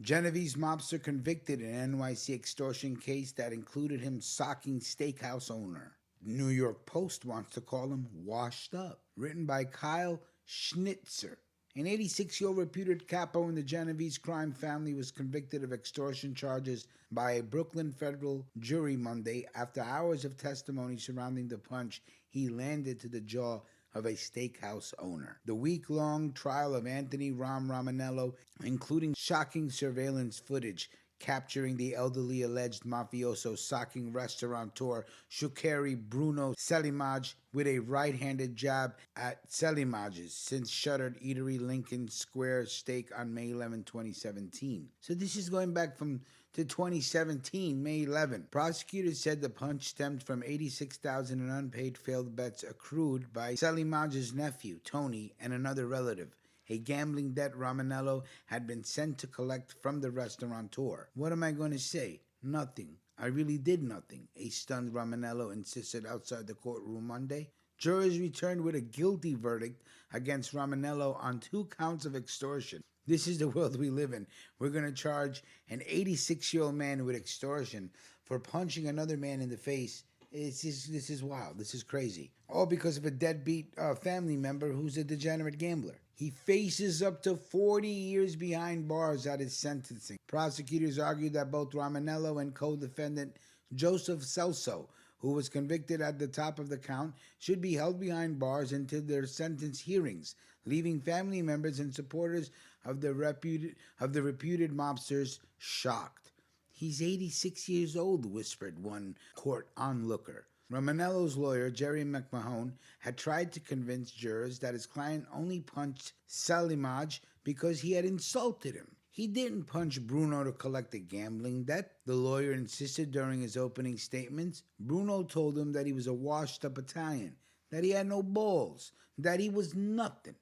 Genovese mobster convicted in NYC extortion case that included him socking steakhouse owner. New York Post wants to call him washed up. Written by Kyle Schnitzer. An 86-year-old reputed capo in the Genovese crime family was convicted of extortion charges by a Brooklyn federal jury Monday after hours of testimony surrounding the punch he landed to the jaw of a steakhouse owner. The week-long trial of Anthony Romanello, including shocking surveillance footage capturing the elderly alleged mafioso socking restaurateur Shuqeri Bruno Selimaj with a right-handed jab at Selimaj's since-shuttered eatery Lincoln Square steak on May 11, 2017. So this is going back to 2017, May 11. Prosecutors said the punch stemmed from $86,000 in unpaid failed bets accrued by Selimaj's nephew, Tony, and another relative, a gambling debt Romanello had been sent to collect from the restaurateur. What am I going to say? Nothing. I really did nothing, a stunned Romanello insisted outside the courtroom Monday. Jurors returned with a guilty verdict against Romanello on 2 counts of extortion. This is the world we live in. We're going to charge an 86-year-old man with extortion for punching another man in the face. This is wild. This is crazy. All because of a deadbeat family member who's a degenerate gambler. He faces up to 40 years behind bars at his sentencing. Prosecutors argued that both Romanello and co-defendant Joseph Celso, who was convicted at the top of the count, should be held behind bars until their sentence hearings, leaving family members and supporters of the reputed mobsters shocked. He's 86 years old, whispered one court onlooker. Romanello's lawyer, Jerry McMahon, had tried to convince jurors that his client only punched Selimaj because he had insulted him. He didn't punch Bruno to collect a gambling debt, the lawyer insisted during his opening statements. Bruno told him that he was a washed-up Italian, that he had no balls, that he was nothing.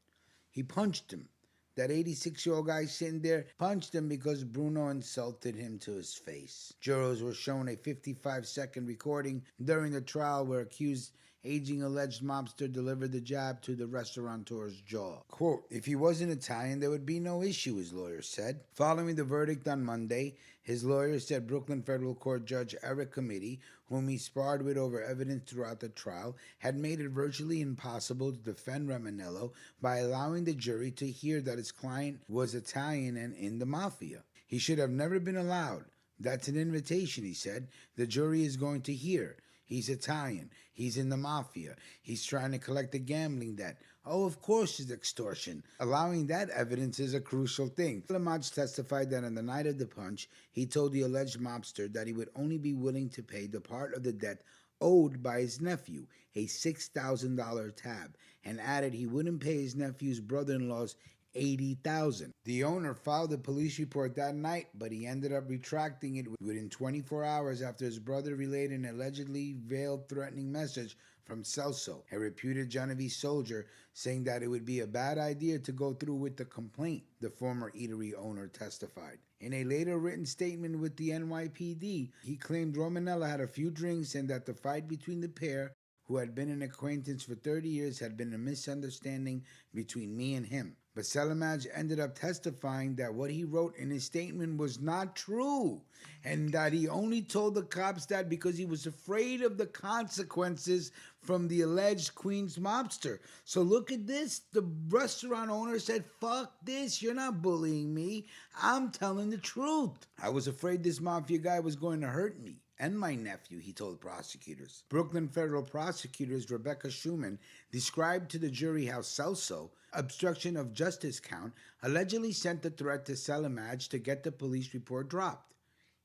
He punched him. That 86-year-old guy sitting there punched him because Bruno insulted him to his face. Jurors were shown a 55-second recording during the trial where accused aging alleged mobster delivered the jab to the restaurateur's jaw. Quote, if he wasn't Italian, there would be no issue, his lawyer said. Following the verdict on Monday, his lawyer said Brooklyn Federal Court Judge Eric Committee, whom he sparred with over evidence throughout the trial, had made it virtually impossible to defend Romanello by allowing the jury to hear that his client was Italian and in the mafia. He should have never been allowed. That's an invitation, he said. The jury is going to hear. He's Italian. He's in the mafia. He's trying to collect a gambling debt. Oh, of course it's extortion. Allowing that evidence is a crucial thing. Selimaj testified that on the night of the punch, he told the alleged mobster that he would only be willing to pay the part of the debt owed by his nephew, a $6,000 tab, and added he wouldn't pay his nephew's brother-in-law's $80,000. The owner filed a police report that night, but he ended up retracting it within 24 hours after his brother relayed an allegedly veiled threatening message from Celso, a reputed Genovese soldier, saying that it would be a bad idea to go through with the complaint, the former eatery owner testified. In a later written statement with the NYPD, he claimed Romanello had a few drinks and that the fight between the pair, who had been an acquaintance for 30 years, had been a misunderstanding between me and him. But Selimaj ended up testifying that what he wrote in his statement was not true, and that he only told the cops that because he was afraid of the consequences from the alleged Queens mobster. So look at this. The restaurant owner said, fuck this, you're not bullying me. I'm telling the truth. I was afraid this mafia guy was going to hurt me and my nephew, he told prosecutors. Brooklyn federal prosecutors Rebecca Schumann described to the jury how Celso, obstruction of justice count, allegedly sent the threat to Selimaj to get the police report dropped.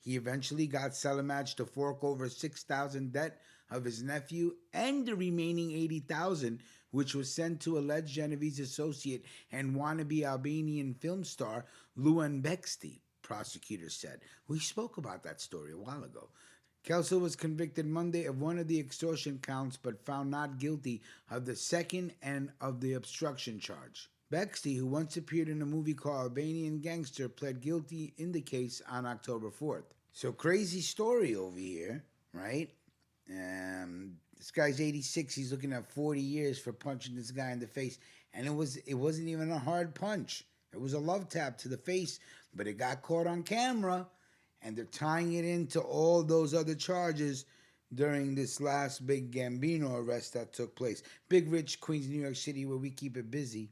He eventually got Selimaj to fork over $6,000 debt of his nephew and the remaining $80,000, which was sent to alleged Genovese associate and wannabe Albanian film star Luan Beksti, prosecutors said. We spoke about that story a while ago. Celso was convicted Monday of one of the extortion counts but found not guilty of the second and of the obstruction charge. Beksti, who once appeared in a movie called Albanian Gangster, pled guilty in the case on October 4th. So crazy story over here, right? This guy's 86. He's looking at 40 years for punching this guy in the face. And it wasn't even a hard punch. It was a love tap to the face, but it got caught on camera, and they're tying it into all those other charges during this last big Gambino arrest that took place. Big Rich, Queens, New York City, where we keep it busy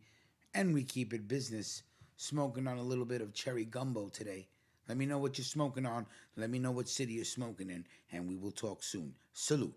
and we keep it business. Smoking on a little bit of cherry gumbo today. Let me know what you're smoking on. Let me know what city you're smoking in, and we will talk soon. Salute.